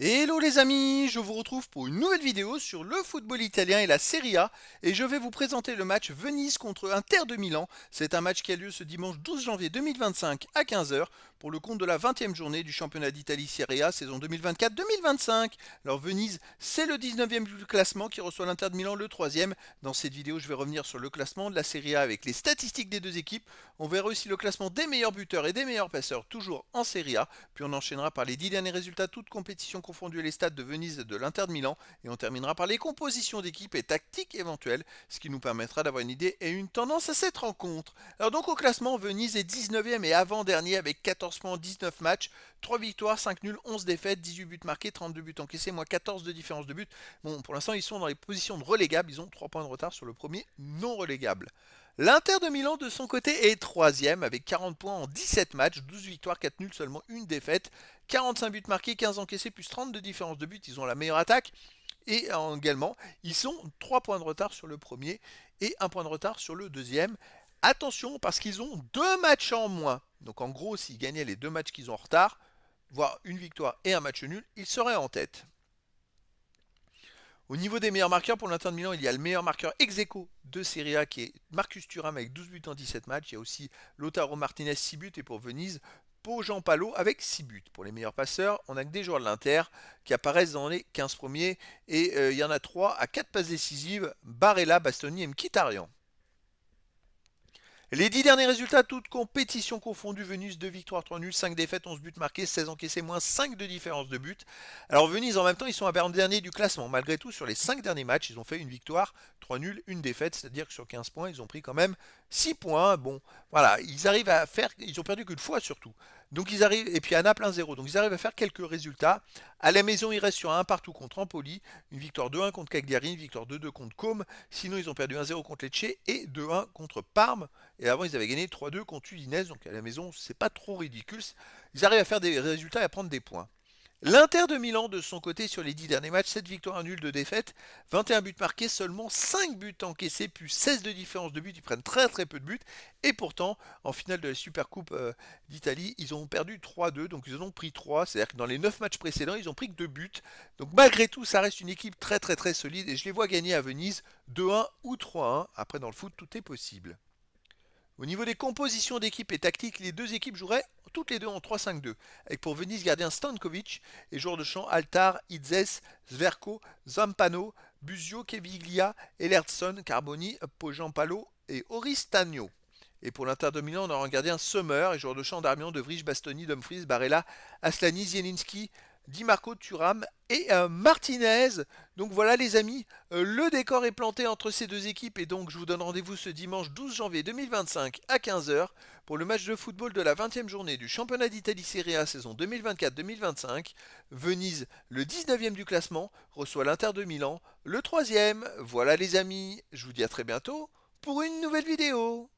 Hello les amis, je vous retrouve pour une nouvelle vidéo sur le football italien et la Serie A et je vais vous présenter le match Venise contre Inter de Milan. C'est un match qui a lieu ce dimanche 12 janvier 2025 à 15 heures pour le compte de la 20e journée du championnat d'Italie Serie A saison 2024-2025. Alors Venise, c'est le 19e du classement qui reçoit l'Inter de Milan le 3e. Dans cette vidéo, je vais revenir sur le classement de la Serie A avec les statistiques des deux équipes. On verra aussi le classement des meilleurs buteurs et des meilleurs passeurs toujours en Serie A. Puis on enchaînera par les 10 derniers résultats toutes compétitions confondues les stades de Venise et de l'Inter de Milan et on terminera par les compositions d'équipes et tactiques éventuelles, ce qui nous permettra d'avoir une idée et une tendance à cette rencontre. Alors donc au classement, Venise est 19e et avant-dernier avec 14 points en 19 matchs, 3 victoires, 5 nuls, 11 défaites, 18 buts marqués, 32 buts encaissés, moins 14 de différence de but. Bon, pour l'instant, ils sont dans les positions de relégables, ils ont 3 points de retard sur le premier non relégable. L'Inter de Milan de son côté est troisième avec 40 points en 17 matchs, 12 victoires, 4 nuls, seulement une défaite, 45 buts marqués, 15 encaissés, plus 30 de différence de but. Ils ont la meilleure attaque et également ils sont 3 points de retard sur le premier et 1 point de retard sur le deuxième. Attention parce qu'ils ont 2 matchs en moins. Donc en gros, s'ils gagnaient les 2 matchs qu'ils ont en retard, voire une victoire et un match nul, ils seraient en tête. Au niveau des meilleurs marqueurs, pour l'Inter de Milan, il y a le meilleur marqueur ex aequo de Serie A qui est Marcus Thuram avec 12 buts en 17 matchs. Il y a aussi Lautaro Martinez 6 buts et pour Venise, Pau Jean Palo avec 6 buts. Pour les meilleurs passeurs, on a que des joueurs de l'Inter qui apparaissent dans les 15 premiers et il y en a 3 à 4 passes décisives, Barella, Bastoni et Mkhitaryan. Les 10 derniers résultats, toutes compétitions confondues, Venise 2 victoires, 3 nuls, 5 défaites, 11 buts marqués, 16 encaissés, moins 5 de différence de but. Alors Venise en même temps, ils sont à dernier du classement. Malgré tout, sur les 5 derniers matchs, ils ont fait une victoire, 3 nuls, une défaite, c'est-à-dire que sur 15 points, ils ont pris quand même 6 points. Bon, voilà, ils arrivent à faire, ils ont perdu qu'une fois surtout. Donc ils arrivent, et puis à Naples 1-0, donc ils arrivent à faire quelques résultats. À la maison, ils restent sur un partout contre Empoli, une victoire 2-1 contre Cagliari, une victoire 2-2 contre Côme. Sinon, ils ont perdu 1-0 contre Lecce et 2-1 contre Parme. Et avant, ils avaient gagné 3-2 contre Udinese, donc à la maison, c'est pas trop ridicule. Ils arrivent à faire des résultats et à prendre des points. L'Inter de Milan, de son côté, sur les 10 derniers matchs, 7 victoires, 1 nul, 2 défaites, 21 buts marqués, seulement 5 buts encaissés, plus 16 de différence de but. Ils prennent très très peu de buts. Et pourtant, en finale de la Supercoupe d'Italie, ils ont perdu 3-2, donc ils en ont pris 3. C'est-à-dire que dans les 9 matchs précédents, ils ont pris que 2 buts. Donc malgré tout, ça reste une équipe très très très solide et je les vois gagner à Venise 2-1 ou 3-1. Après, dans le foot, tout est possible. Au niveau des compositions d'équipe et tactiques, les deux équipes joueraient toutes les deux en 3-5-2, avec pour Venise gardien Stankovic et joueurs de champ Altar, Idzes, Zverko, Zampano, Busio, Keviglia, Ellerson, Carboni, Pojampalo et Oristagno. Et pour l'Inter de Milan, on aura un gardien Sommer et joueurs de champ Darmian, De Vrij, Bastoni, Dumfries, Barella, Aslani, Zielinski, Di Marco, Thuram et Martinez. Donc voilà les amis, le décor est planté entre ces deux équipes et donc je vous donne rendez-vous ce dimanche 12 janvier 2025 à 15 heures pour le match de football de la 20e journée du championnat d'Italie Serie A saison 2024-2025. Venise, le 19e du classement, reçoit l'Inter de Milan, le 3e. Voilà les amis, je vous dis à très bientôt pour une nouvelle vidéo.